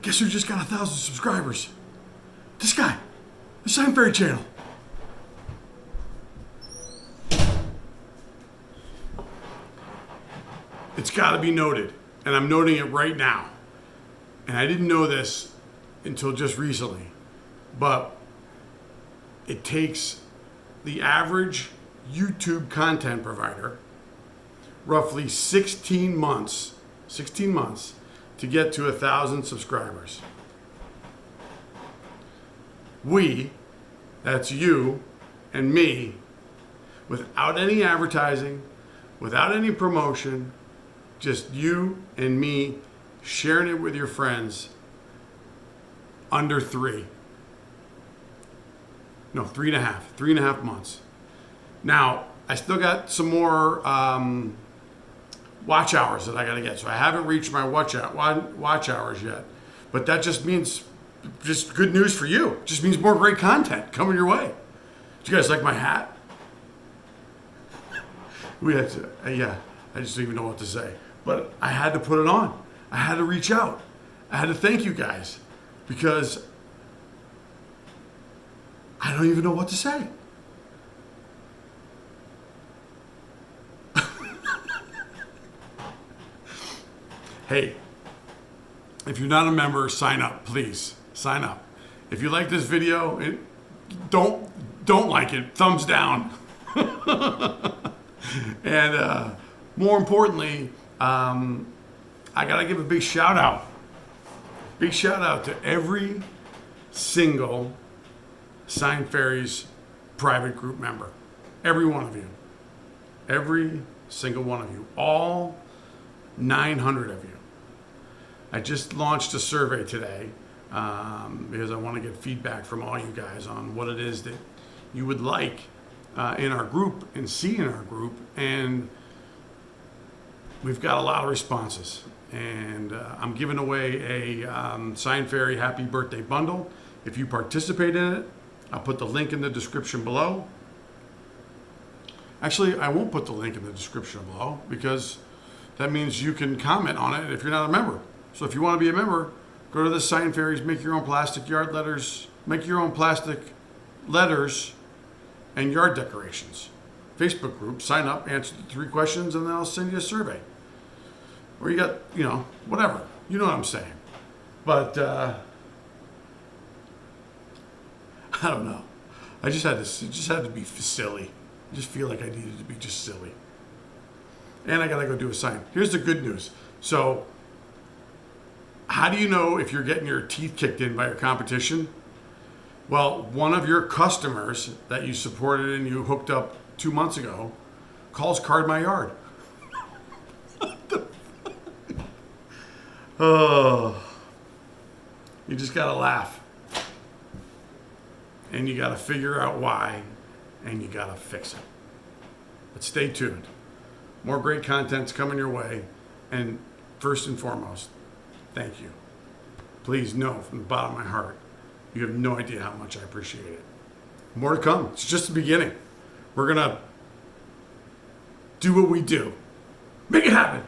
Guess who just got 1,000 subscribers? This guy, the Sign Fairy channel. It's got to be noted, and I'm noting it right now. And I didn't know this until just recently, but it takes the average YouTube content provider roughly 16 months to get to 1,000 subscribers. We, that's you and me, without any advertising, without any promotion, just you and me sharing it with your friends, under 3. No, 3.5 months. Now, I still got some more watch hours that I got to get. So I haven't reached my watch hours yet. But that just means just good news for you. It just means more great content coming your way. Do you guys like my hat? We had to, yeah, I just don't even know what to say. But I had to put it on. I had to reach out. I had to thank you guys because I don't even know what to say. Hey, if you're not a member, sign up, please. Sign up. If you like this video, don't like it, thumbs down. And more importantly, I gotta give a big shout out. Big shout out to every single Sign Fairies private group member. Every one of you. Every single one of you. All 900 of you. I just launched a survey today because I want to get feedback from all you guys on what it is that you would like in our group and see in our group. And we've got a lot of responses. And I'm giving away a Sign Fairy Happy Birthday bundle. If you participate in it, I'll put the link in the description below. Actually, I won't put the link in the description below because that means you can comment on it if you're not a member. So if you want to be a member, go to the Sign Fairies, make your own plastic yard letters, make your own plastic letters and yard decorations. Facebook group, sign up, answer the 3 questions, and then I'll send you a survey. Or you got, whatever. You know what I'm saying. But I don't know. It just had to be silly. I just feel like I needed to be just silly. And I gotta go do a sign. Here's the good news. So, how do you know if you're getting your teeth kicked in by your competition? Well, one of your customers that you supported and you hooked up 2 months ago calls Card My Yard. Oh, you just gotta laugh. And you gotta figure out why, and you gotta fix it. But stay tuned. More great content's coming your way. And first and foremost, thank you. Please know from the bottom of my heart, you have no idea how much I appreciate it. More to come. It's just the beginning. We're gonna do what we do. Make it happen.